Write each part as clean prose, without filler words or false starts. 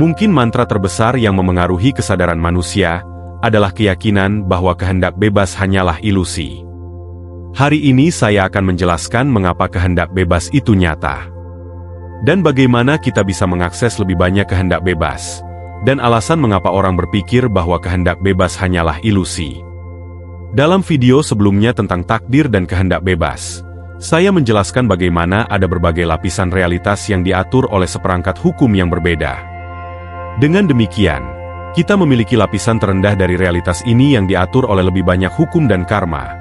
Mungkin mantra terbesar yang memengaruhi kesadaran manusia adalah keyakinan bahwa kehendak bebas hanyalah ilusi. Hari ini saya akan menjelaskan mengapa kehendak bebas itu nyata. Dan bagaimana kita bisa mengakses lebih banyak kehendak bebas. Dan alasan mengapa orang berpikir bahwa kehendak bebas hanyalah ilusi. Dalam video sebelumnya tentang takdir dan kehendak bebas, saya menjelaskan bagaimana ada berbagai lapisan realitas yang diatur oleh seperangkat hukum yang berbeda. Dengan demikian, kita memiliki lapisan terendah dari realitas ini yang diatur oleh lebih banyak hukum dan karma,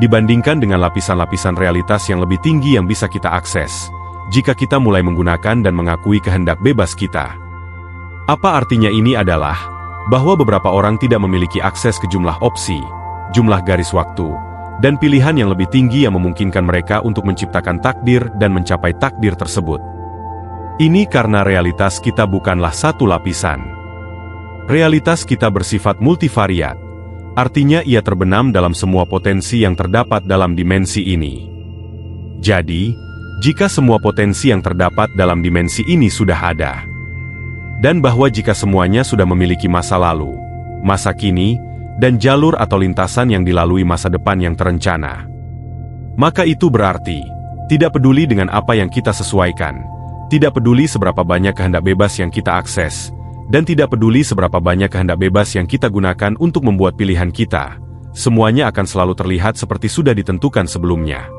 dibandingkan dengan lapisan-lapisan realitas yang lebih tinggi yang bisa kita akses, jika kita mulai menggunakan dan mengakui kehendak bebas kita. Apa artinya ini adalah, bahwa beberapa orang tidak memiliki akses ke jumlah opsi, jumlah garis waktu, dan pilihan yang lebih tinggi yang memungkinkan mereka untuk menciptakan takdir dan mencapai takdir tersebut. Ini karena realitas kita bukanlah satu lapisan. Realitas kita bersifat multivariat, artinya ia terbenam dalam semua potensi yang terdapat dalam dimensi ini. Jadi, jika semua potensi yang terdapat dalam dimensi ini sudah ada, dan bahwa jika semuanya sudah memiliki masa lalu, masa kini, dan jalur atau lintasan yang dilalui masa depan yang terencana, maka itu berarti, tidak peduli dengan apa yang kita sesuaikan, tidak peduli seberapa banyak kehendak bebas yang kita akses, dan tidak peduli seberapa banyak kehendak bebas yang kita gunakan untuk membuat pilihan kita, semuanya akan selalu terlihat seperti sudah ditentukan sebelumnya.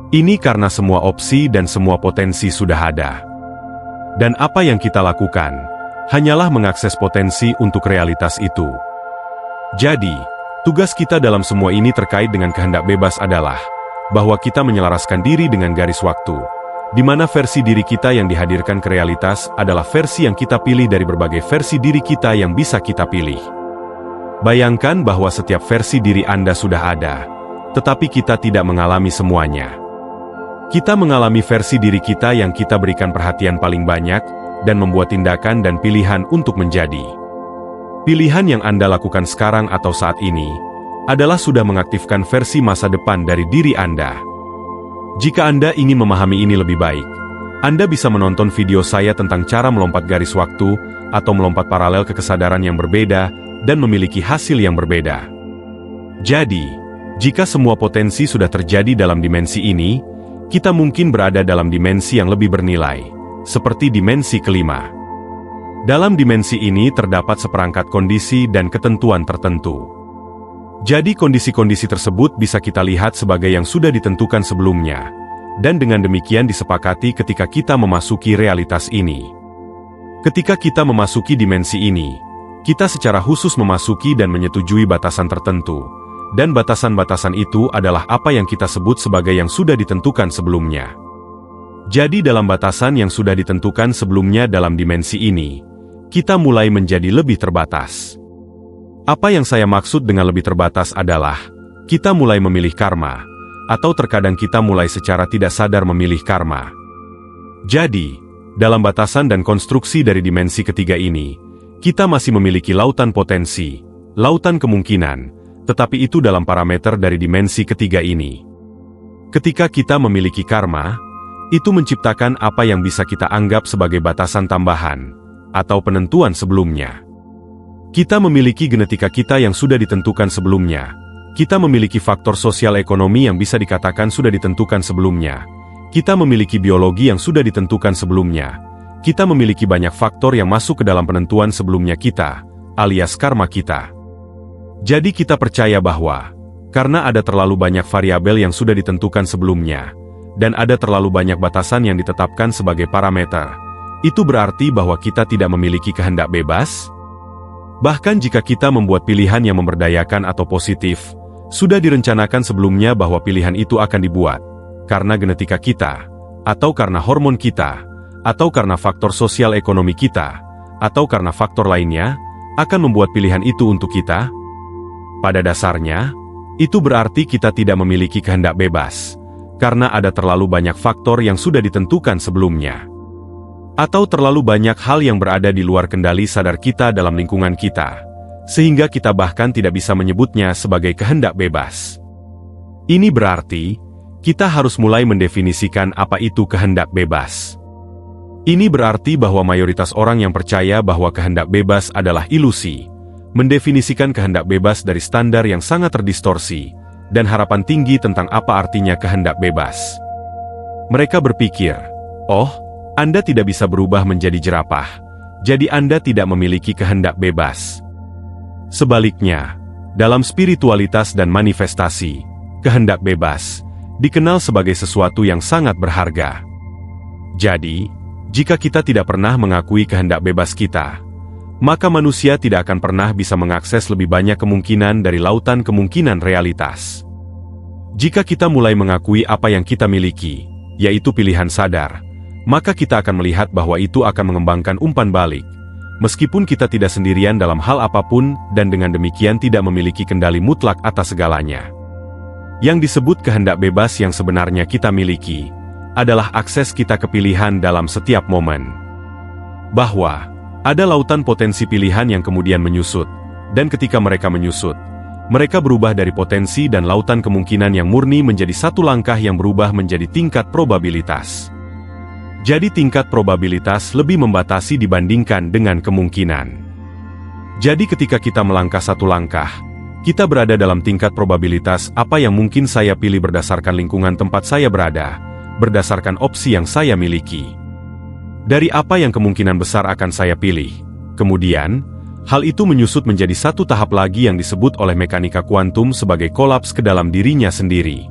Ini karena semua opsi dan semua potensi sudah ada. Dan apa yang kita lakukan, hanyalah mengakses potensi untuk realitas itu. Jadi, tugas kita dalam semua ini terkait dengan kehendak bebas adalah, bahwa kita menyelaraskan diri dengan garis waktu, di mana versi diri kita yang dihadirkan ke realitas adalah versi yang kita pilih dari berbagai versi diri kita yang bisa kita pilih. Bayangkan bahwa setiap versi diri Anda sudah ada, tetapi kita tidak mengalami semuanya. Kita mengalami versi diri kita yang kita berikan perhatian paling banyak, dan membuat tindakan dan pilihan untuk menjadi. Pilihan yang Anda lakukan sekarang atau saat ini, adalah sudah mengaktifkan versi masa depan dari diri Anda. Jika Anda ingin memahami ini lebih baik, Anda bisa menonton video saya tentang cara melompat garis waktu, atau melompat paralel ke kesadaran yang berbeda, dan memiliki hasil yang berbeda. Jadi, jika semua potensi sudah terjadi dalam dimensi ini, kita mungkin berada dalam dimensi yang lebih bernilai, seperti dimensi kelima. Dalam dimensi ini terdapat seperangkat kondisi dan ketentuan tertentu. Jadi kondisi-kondisi tersebut bisa kita lihat sebagai yang sudah ditentukan sebelumnya, dan dengan demikian disepakati ketika kita memasuki realitas ini. Ketika kita memasuki dimensi ini, kita secara khusus memasuki dan menyetujui batasan tertentu, dan batasan-batasan itu adalah apa yang kita sebut sebagai yang sudah ditentukan sebelumnya. Jadi dalam batasan yang sudah ditentukan sebelumnya dalam dimensi ini, kita mulai menjadi lebih terbatas. Apa yang saya maksud dengan lebih terbatas adalah, kita mulai memilih karma, atau terkadang kita mulai secara tidak sadar memilih karma. Jadi, dalam batasan dan konstruksi dari dimensi ketiga ini, kita masih memiliki lautan potensi, lautan kemungkinan, tetapi itu dalam parameter dari dimensi ketiga ini. Ketika kita memiliki karma, itu menciptakan apa yang bisa kita anggap sebagai batasan tambahan, atau penentuan sebelumnya. Kita memiliki genetika kita yang sudah ditentukan sebelumnya. Kita memiliki faktor sosial ekonomi yang bisa dikatakan sudah ditentukan sebelumnya. Kita memiliki biologi yang sudah ditentukan sebelumnya. Kita memiliki banyak faktor yang masuk ke dalam penentuan sebelumnya kita, alias karma kita. Jadi kita percaya bahwa, karena ada terlalu banyak variabel yang sudah ditentukan sebelumnya, dan ada terlalu banyak batasan yang ditetapkan sebagai parameter, itu berarti bahwa kita tidak memiliki kehendak bebas? Bahkan jika kita membuat pilihan yang memberdayakan atau positif, sudah direncanakan sebelumnya bahwa pilihan itu akan dibuat, karena genetika kita, atau karena hormon kita, atau karena faktor sosial ekonomi kita, atau karena faktor lainnya, akan membuat pilihan itu untuk kita? Pada dasarnya, itu berarti kita tidak memiliki kehendak bebas, karena ada terlalu banyak faktor yang sudah ditentukan sebelumnya. Atau terlalu banyak hal yang berada di luar kendali sadar kita dalam lingkungan kita, sehingga kita bahkan tidak bisa menyebutnya sebagai kehendak bebas. Ini berarti, kita harus mulai mendefinisikan apa itu kehendak bebas. Ini berarti bahwa mayoritas orang yang percaya bahwa kehendak bebas adalah ilusi, mendefinisikan kehendak bebas dari standar yang sangat terdistorsi, dan harapan tinggi tentang apa artinya kehendak bebas. Mereka berpikir, "Oh, Anda tidak bisa berubah menjadi jerapah, jadi Anda tidak memiliki kehendak bebas." Sebaliknya, dalam spiritualitas dan manifestasi, kehendak bebas dikenal sebagai sesuatu yang sangat berharga. Jadi, jika kita tidak pernah mengakui kehendak bebas kita, maka manusia tidak akan pernah bisa mengakses lebih banyak kemungkinan dari lautan kemungkinan realitas. Jika kita mulai mengakui apa yang kita miliki, yaitu pilihan sadar, maka kita akan melihat bahwa itu akan mengembangkan umpan balik, meskipun kita tidak sendirian dalam hal apapun dan dengan demikian tidak memiliki kendali mutlak atas segalanya. Yang disebut kehendak bebas yang sebenarnya kita miliki adalah akses kita ke pilihan dalam setiap momen. Bahwa ada lautan potensi pilihan yang kemudian menyusut, dan ketika mereka menyusut, mereka berubah dari potensi dan lautan kemungkinan yang murni menjadi satu langkah yang berubah menjadi tingkat probabilitas. Jadi tingkat probabilitas lebih membatasi dibandingkan dengan kemungkinan. Jadi ketika kita melangkah satu langkah, kita berada dalam tingkat probabilitas apa yang mungkin saya pilih berdasarkan lingkungan tempat saya berada, berdasarkan opsi yang saya miliki. Dari apa yang kemungkinan besar akan saya pilih. Kemudian, hal itu menyusut menjadi satu tahap lagi yang disebut oleh mekanika kuantum sebagai kolaps ke dalam dirinya sendiri.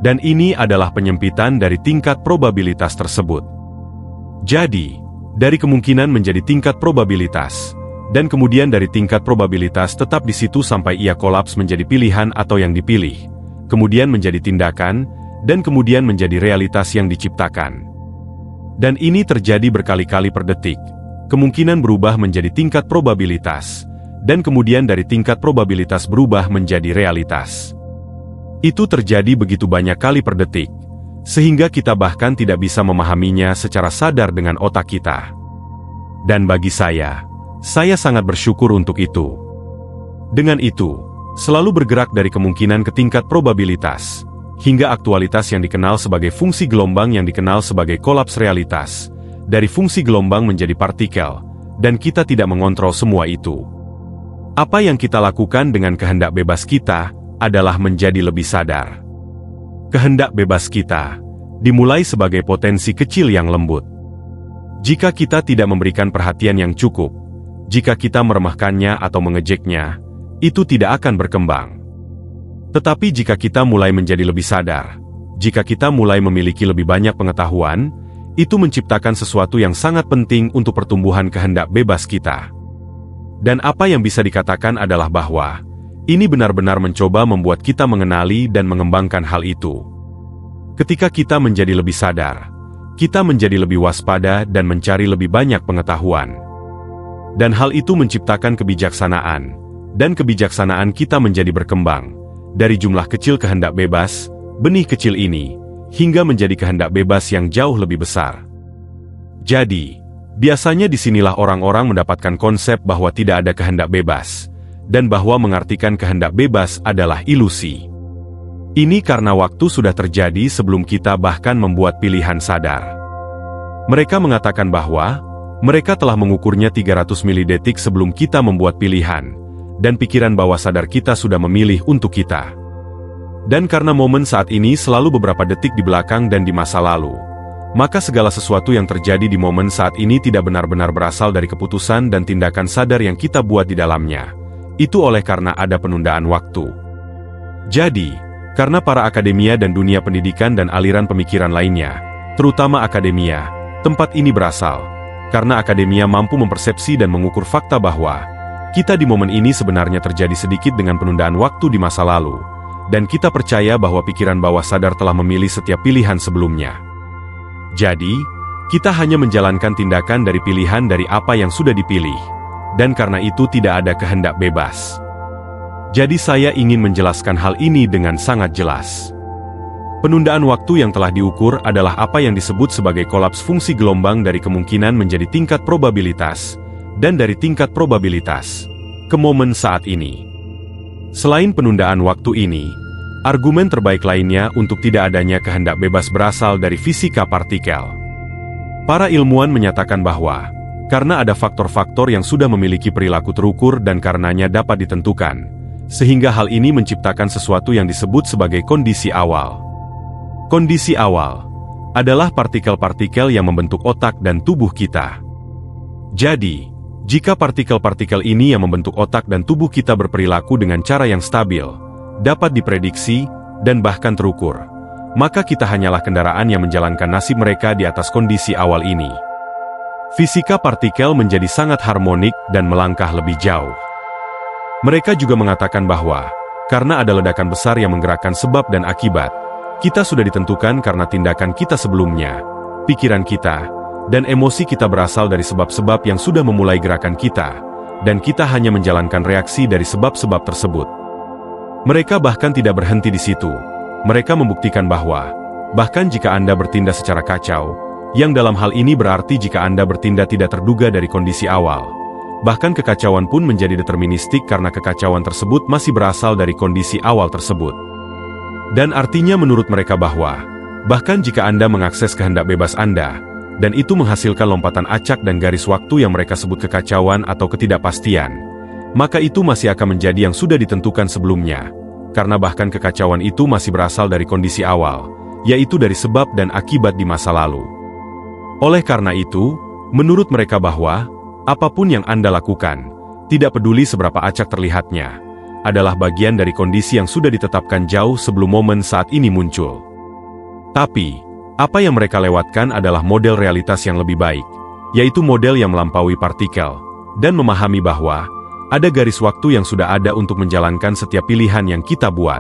Dan ini adalah penyempitan dari tingkat probabilitas tersebut. Jadi, dari kemungkinan menjadi tingkat probabilitas, dan kemudian dari tingkat probabilitas tetap di situ sampai ia kolaps menjadi pilihan atau yang dipilih, kemudian menjadi tindakan, dan kemudian menjadi realitas yang diciptakan. Dan ini terjadi berkali-kali per detik. Kemungkinan berubah menjadi tingkat probabilitas, dan kemudian dari tingkat probabilitas berubah menjadi realitas. Itu terjadi begitu banyak kali per detik, sehingga kita bahkan tidak bisa memahaminya secara sadar dengan otak kita. Dan bagi saya sangat bersyukur untuk itu. Dengan itu, selalu bergerak dari kemungkinan ke tingkat probabilitas, hingga aktualitas yang dikenal sebagai fungsi gelombang yang dikenal sebagai kolaps realitas, dari fungsi gelombang menjadi partikel, dan kita tidak mengontrol semua itu. Apa yang kita lakukan dengan kehendak bebas kita adalah menjadi lebih sadar. Kehendak bebas kita dimulai sebagai potensi kecil yang lembut. Jika kita tidak memberikan perhatian yang cukup, jika kita meremehkannya atau mengejeknya, itu tidak akan berkembang. Tetapi jika kita mulai menjadi lebih sadar, jika kita mulai memiliki lebih banyak pengetahuan, itu menciptakan sesuatu yang sangat penting untuk pertumbuhan kehendak bebas kita. Dan apa yang bisa dikatakan adalah bahwa ini benar-benar mencoba membuat kita mengenali dan mengembangkan hal itu. Ketika kita menjadi lebih sadar, kita menjadi lebih waspada dan mencari lebih banyak pengetahuan. Dan hal itu menciptakan kebijaksanaan, dan kebijaksanaan kita menjadi berkembang. Dari jumlah kecil kehendak bebas, benih kecil ini, hingga menjadi kehendak bebas yang jauh lebih besar. Jadi, biasanya disinilah orang-orang mendapatkan konsep bahwa tidak ada kehendak bebas, dan bahwa mengartikan kehendak bebas adalah ilusi. Ini karena waktu sudah terjadi sebelum kita bahkan membuat pilihan sadar. Mereka mengatakan bahwa mereka telah mengukurnya 300 milidetik sebelum kita membuat pilihan, dan pikiran bawah sadar kita sudah memilih untuk kita. Dan karena momen saat ini selalu beberapa detik di belakang dan di masa lalu, maka segala sesuatu yang terjadi di momen saat ini tidak benar-benar berasal dari keputusan dan tindakan sadar yang kita buat di dalamnya. Itu oleh karena ada penundaan waktu. Jadi, karena para akademia dan dunia pendidikan dan aliran pemikiran lainnya, terutama akademia, tempat ini berasal, karena akademia mampu mempersepsi dan mengukur fakta bahwa kita di momen ini sebenarnya terjadi sedikit dengan penundaan waktu di masa lalu, dan kita percaya bahwa pikiran bawah sadar telah memilih setiap pilihan sebelumnya. Jadi, kita hanya menjalankan tindakan dari pilihan dari apa yang sudah dipilih, dan karena itu tidak ada kehendak bebas. Jadi saya ingin menjelaskan hal ini dengan sangat jelas. Penundaan waktu yang telah diukur adalah apa yang disebut sebagai kolaps fungsi gelombang dari kemungkinan menjadi tingkat probabilitas, dan dari tingkat probabilitas ke momen saat ini. Selain penundaan waktu ini, argumen terbaik lainnya untuk tidak adanya kehendak bebas berasal dari fisika partikel. Para ilmuwan menyatakan bahwa, karena ada faktor-faktor yang sudah memiliki perilaku terukur dan karenanya dapat ditentukan, sehingga hal ini menciptakan sesuatu yang disebut sebagai kondisi awal. Kondisi awal adalah partikel-partikel yang membentuk otak dan tubuh kita. Jadi, jika partikel-partikel ini yang membentuk otak dan tubuh kita berperilaku dengan cara yang stabil, dapat diprediksi, dan bahkan terukur, maka kita hanyalah kendaraan yang menjalankan nasib mereka di atas kondisi awal ini. Fisika partikel menjadi sangat harmonik dan melangkah lebih jauh. Mereka juga mengatakan bahwa, karena ada ledakan besar yang menggerakkan sebab dan akibat, kita sudah ditentukan karena tindakan kita sebelumnya, pikiran kita, dan emosi kita berasal dari sebab-sebab yang sudah memulai gerakan kita, dan kita hanya menjalankan reaksi dari sebab-sebab tersebut. Mereka bahkan tidak berhenti di situ. Mereka membuktikan bahwa, bahkan jika Anda bertindak secara kacau, yang dalam hal ini berarti jika Anda bertindak tidak terduga dari kondisi awal, bahkan kekacauan pun menjadi deterministik karena kekacauan tersebut masih berasal dari kondisi awal tersebut. Dan artinya menurut mereka bahwa, bahkan jika Anda mengakses kehendak bebas Anda, dan itu menghasilkan lompatan acak dan garis waktu yang mereka sebut kekacauan atau ketidakpastian, maka itu masih akan menjadi yang sudah ditentukan sebelumnya, karena bahkan kekacauan itu masih berasal dari kondisi awal, yaitu dari sebab dan akibat di masa lalu. Oleh karena itu, menurut mereka bahwa, apapun yang Anda lakukan, tidak peduli seberapa acak terlihatnya, adalah bagian dari kondisi yang sudah ditetapkan jauh sebelum momen saat ini muncul. Tapi, apa yang mereka lewatkan adalah model realitas yang lebih baik, yaitu model yang melampaui partikel, dan memahami bahwa, ada garis waktu yang sudah ada untuk menjalankan setiap pilihan yang kita buat.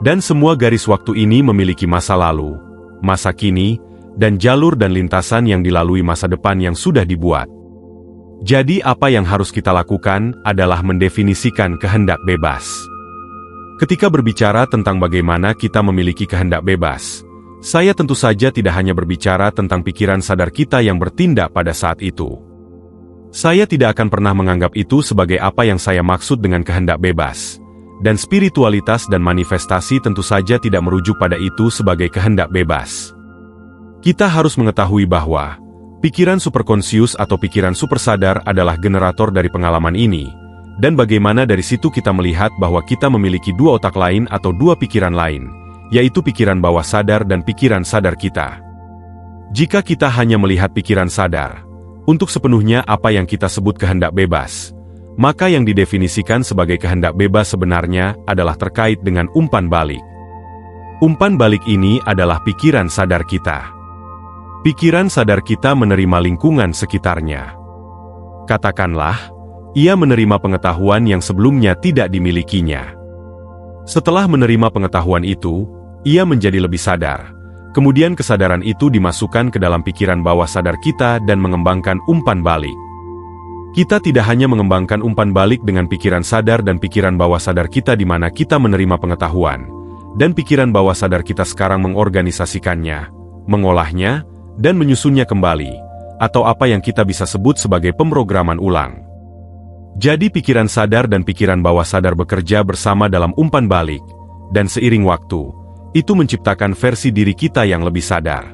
Dan semua garis waktu ini memiliki masa lalu, masa kini, dan jalur dan lintasan yang dilalui masa depan yang sudah dibuat. Jadi apa yang harus kita lakukan adalah mendefinisikan kehendak bebas. Ketika berbicara tentang bagaimana kita memiliki kehendak bebas, saya tentu saja tidak hanya berbicara tentang pikiran sadar kita yang bertindak pada saat itu. Saya tidak akan pernah menganggap itu sebagai apa yang saya maksud dengan kehendak bebas. Dan spiritualitas dan manifestasi tentu saja tidak merujuk pada itu sebagai kehendak bebas. Kita harus mengetahui bahwa, pikiran superkonsius atau pikiran supersadar adalah generator dari pengalaman ini, dan bagaimana dari situ kita melihat bahwa kita memiliki dua otak lain atau dua pikiran lain, yaitu pikiran bawah sadar dan pikiran sadar kita. Jika kita hanya melihat pikiran sadar, untuk sepenuhnya apa yang kita sebut kehendak bebas, maka yang didefinisikan sebagai kehendak bebas sebenarnya adalah terkait dengan umpan balik. Umpan balik ini adalah pikiran sadar kita. Pikiran sadar kita menerima lingkungan sekitarnya. Katakanlah, ia menerima pengetahuan yang sebelumnya tidak dimilikinya. Setelah menerima pengetahuan itu, ia menjadi lebih sadar. Kemudian kesadaran itu dimasukkan ke dalam pikiran bawah sadar kita dan mengembangkan umpan balik. Kita tidak hanya mengembangkan umpan balik dengan pikiran sadar dan pikiran bawah sadar kita di mana kita menerima pengetahuan, dan pikiran bawah sadar kita sekarang mengorganisasikannya, mengolahnya, dan menyusunnya kembali, atau apa yang kita bisa sebut sebagai pemrograman ulang. Jadi pikiran sadar dan pikiran bawah sadar bekerja bersama dalam umpan balik, dan seiring waktu, itu menciptakan versi diri kita yang lebih sadar.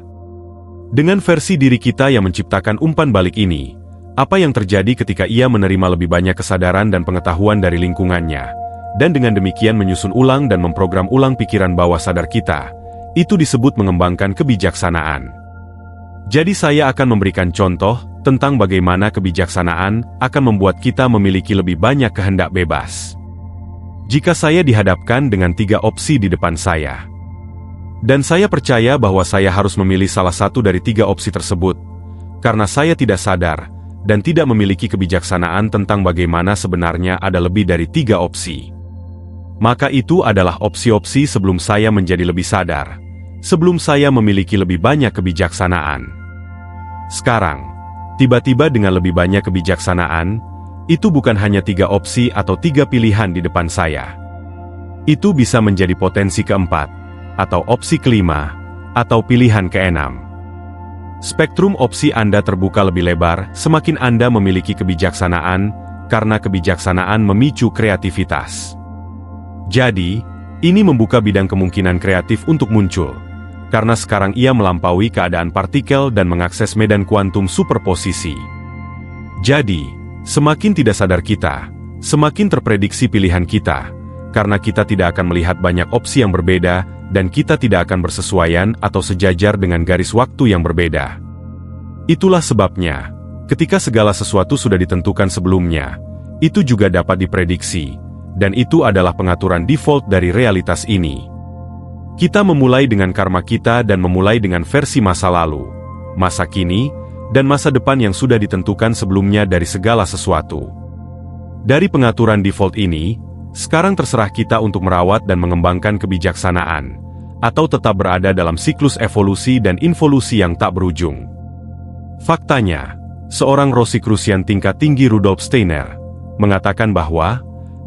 Dengan versi diri kita yang menciptakan umpan balik ini, apa yang terjadi ketika ia menerima lebih banyak kesadaran dan pengetahuan dari lingkungannya, dan dengan demikian menyusun ulang dan memprogram ulang pikiran bawah sadar kita, itu disebut mengembangkan kebijaksanaan. Jadi saya akan memberikan contoh tentang bagaimana kebijaksanaan akan membuat kita memiliki lebih banyak kehendak bebas. Jika saya dihadapkan dengan 3 opsi di depan saya, dan saya percaya bahwa saya harus memilih salah satu dari 3 opsi tersebut, karena saya tidak sadar, dan tidak memiliki kebijaksanaan tentang bagaimana sebenarnya ada lebih dari 3 opsi. Maka itu adalah opsi-opsi sebelum saya menjadi lebih sadar, sebelum saya memiliki lebih banyak kebijaksanaan. Sekarang, tiba-tiba dengan lebih banyak kebijaksanaan, itu bukan hanya 3 opsi atau 3 pilihan di depan saya. Itu bisa menjadi potensi keempat, atau opsi kelima, atau pilihan keenam. Spektrum opsi Anda terbuka lebih lebar semakin Anda memiliki kebijaksanaan, karena kebijaksanaan memicu kreativitas. Jadi, ini membuka bidang kemungkinan kreatif untuk muncul. karena sekarang ia melampaui keadaan partikel dan mengakses medan kuantum superposisi. Jadi, semakin tidak sadar kita, semakin terprediksi pilihan kita, karena kita tidak akan melihat banyak opsi yang berbeda, dan kita tidak akan bersesuaian atau sejajar dengan garis waktu yang berbeda. Itulah sebabnya, ketika segala sesuatu sudah ditentukan sebelumnya, itu juga dapat diprediksi, dan itu adalah pengaturan default dari realitas ini. Kita memulai dengan karma kita dan memulai dengan versi masa lalu, masa kini, dan masa depan yang sudah ditentukan sebelumnya dari segala sesuatu. Dari pengaturan default ini, sekarang terserah kita untuk merawat dan mengembangkan kebijaksanaan, atau tetap berada dalam siklus evolusi dan involusi yang tak berujung. Faktanya, seorang Rosicrucian tingkat tinggi Rudolf Steiner mengatakan bahwa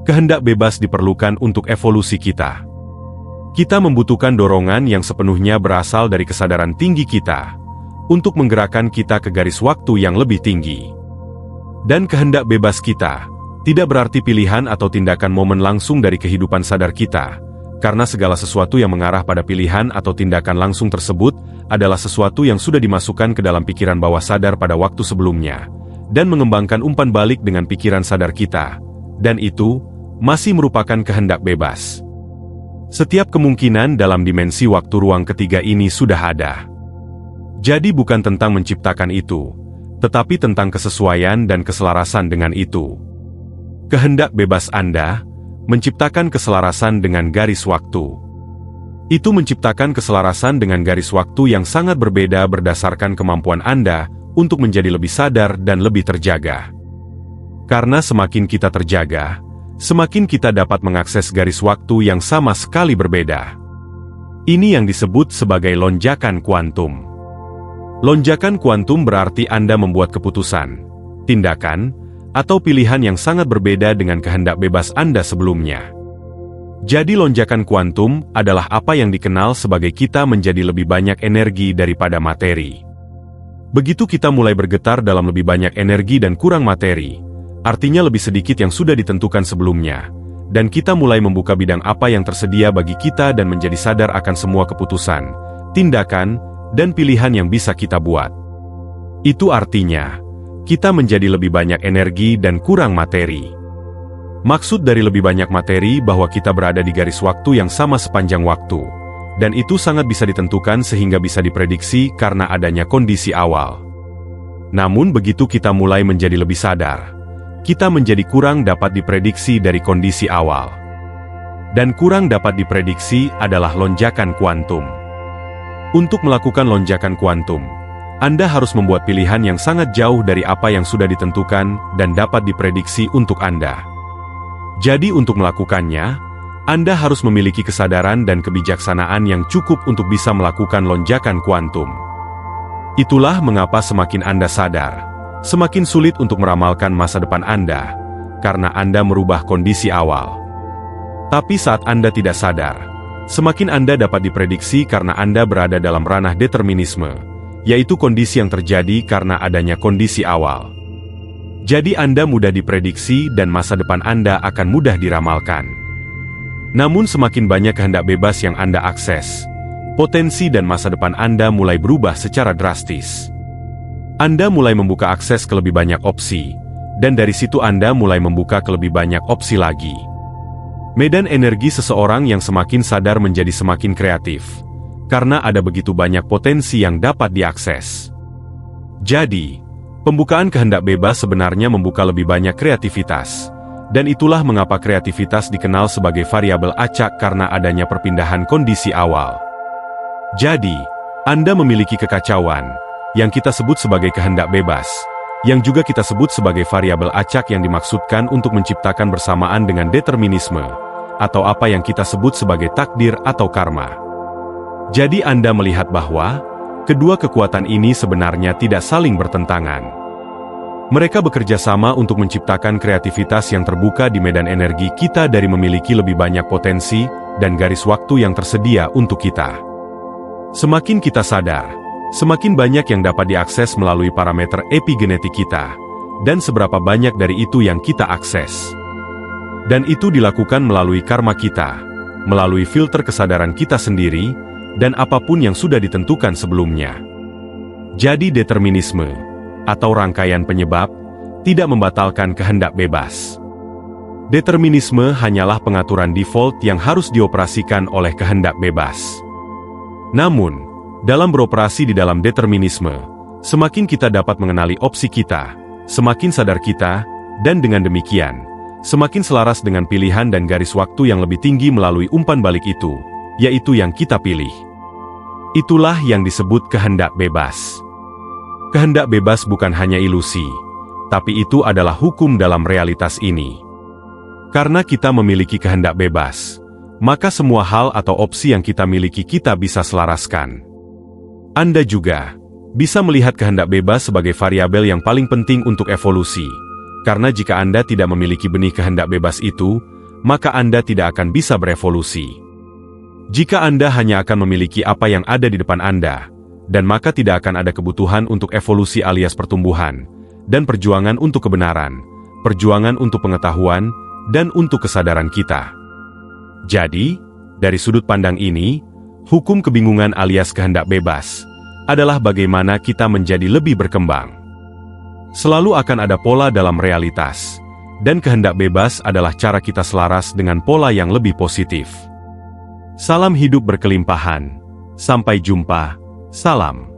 kehendak bebas diperlukan untuk evolusi kita. Kita membutuhkan dorongan yang sepenuhnya berasal dari kesadaran tinggi kita untuk menggerakkan kita ke garis waktu yang lebih tinggi. Dan kehendak bebas kita tidak berarti pilihan atau tindakan momen langsung dari kehidupan sadar kita, karena segala sesuatu yang mengarah pada pilihan atau tindakan langsung tersebut adalah sesuatu yang sudah dimasukkan ke dalam pikiran bawah sadar pada waktu sebelumnya, dan mengembangkan umpan balik dengan pikiran sadar kita, dan itu masih merupakan kehendak bebas. Setiap kemungkinan dalam dimensi waktu ruang ketiga ini sudah ada. Jadi bukan tentang menciptakan itu, tetapi tentang kesesuaian dan keselarasan dengan itu. Kehendak bebas Anda menciptakan keselarasan dengan garis waktu. Itu menciptakan keselarasan dengan garis waktu yang sangat berbeda berdasarkan kemampuan Anda untuk menjadi lebih sadar dan lebih terjaga. Karena semakin kita terjaga, semakin kita dapat mengakses garis waktu yang sama sekali berbeda. Ini yang disebut sebagai lonjakan kuantum. Lonjakan kuantum berarti Anda membuat keputusan, tindakan, atau pilihan yang sangat berbeda dengan kehendak bebas Anda sebelumnya. Jadi lonjakan kuantum adalah apa yang dikenal sebagai kita menjadi lebih banyak energi daripada materi. Begitu kita mulai bergetar dalam lebih banyak energi dan kurang materi, artinya lebih sedikit yang sudah ditentukan sebelumnya, dan kita mulai membuka bidang apa yang tersedia bagi kita dan menjadi sadar akan semua keputusan, tindakan, dan pilihan yang bisa kita buat. Itu artinya, kita menjadi lebih banyak energi dan kurang materi. Maksud dari lebih banyak materi bahwa kita berada di garis waktu yang sama sepanjang waktu, dan itu sangat bisa ditentukan sehingga bisa diprediksi karena adanya kondisi awal. Namun begitu kita mulai menjadi lebih sadar, kita menjadi kurang dapat diprediksi dari kondisi awal. Dan kurang dapat diprediksi adalah lonjakan kuantum. Untuk melakukan lonjakan kuantum, Anda harus membuat pilihan yang sangat jauh dari apa yang sudah ditentukan dan dapat diprediksi untuk Anda. Jadi untuk melakukannya, Anda harus memiliki kesadaran dan kebijaksanaan yang cukup untuk bisa melakukan lonjakan kuantum. Itulah mengapa semakin Anda sadar, semakin sulit untuk meramalkan masa depan Anda, karena Anda merubah kondisi awal. Tapi saat Anda tidak sadar, semakin Anda dapat diprediksi karena Anda berada dalam ranah determinisme, yaitu kondisi yang terjadi karena adanya kondisi awal. Jadi Anda mudah diprediksi dan masa depan Anda akan mudah diramalkan. Namun semakin banyak kehendak bebas yang Anda akses, potensi dan masa depan Anda mulai berubah secara drastis. Anda mulai membuka akses ke lebih banyak opsi, dan dari situ Anda mulai membuka ke lebih banyak opsi lagi. Medan energi seseorang yang semakin sadar menjadi semakin kreatif, karena ada begitu banyak potensi yang dapat diakses. Jadi, pembukaan kehendak bebas sebenarnya membuka lebih banyak kreativitas, dan itulah mengapa kreativitas dikenal sebagai variabel acak karena adanya perpindahan kondisi awal. Jadi, Anda memiliki kekacauan, yang kita sebut sebagai kehendak bebas, yang juga kita sebut sebagai variabel acak yang dimaksudkan untuk menciptakan bersamaan dengan determinisme, atau apa yang kita sebut sebagai takdir atau karma. Jadi Anda melihat bahwa kedua kekuatan ini sebenarnya tidak saling bertentangan. Mereka bekerja sama untuk menciptakan kreativitas yang terbuka di medan energi kita dari memiliki lebih banyak potensi dan garis waktu yang tersedia untuk kita. Semakin kita sadar, semakin banyak yang dapat diakses melalui parameter epigenetik kita, dan seberapa banyak dari itu yang kita akses. Dan itu dilakukan melalui karma kita, melalui filter kesadaran kita sendiri, dan apapun yang sudah ditentukan sebelumnya. Jadi determinisme, atau rangkaian penyebab, tidak membatalkan kehendak bebas. Determinisme hanyalah pengaturan default yang harus dioperasikan oleh kehendak bebas. Namun, dalam beroperasi di dalam determinisme, semakin kita dapat mengenali opsi kita, semakin sadar kita, dan dengan demikian, semakin selaras dengan pilihan dan garis waktu yang lebih tinggi melalui umpan balik itu, yaitu yang kita pilih. Itulah yang disebut kehendak bebas. Kehendak bebas bukan hanya ilusi, tapi itu adalah hukum dalam realitas ini. Karena kita memiliki kehendak bebas, maka semua hal atau opsi yang kita miliki kita bisa selaraskan. Anda juga bisa melihat kehendak bebas sebagai variabel yang paling penting untuk evolusi, karena jika Anda tidak memiliki benih kehendak bebas itu, maka Anda tidak akan bisa berevolusi. Jika Anda hanya akan memiliki apa yang ada di depan Anda, dan maka tidak akan ada kebutuhan untuk evolusi alias pertumbuhan, dan perjuangan untuk kebenaran, perjuangan untuk pengetahuan, dan untuk kesadaran kita. Jadi, dari sudut pandang ini, hukum kebingungan alias kehendak bebas adalah bagaimana kita menjadi lebih berkembang. Selalu akan ada pola dalam realitas, dan kehendak bebas adalah cara kita selaras dengan pola yang lebih positif. Salam hidup berkelimpahan. Sampai jumpa. Salam.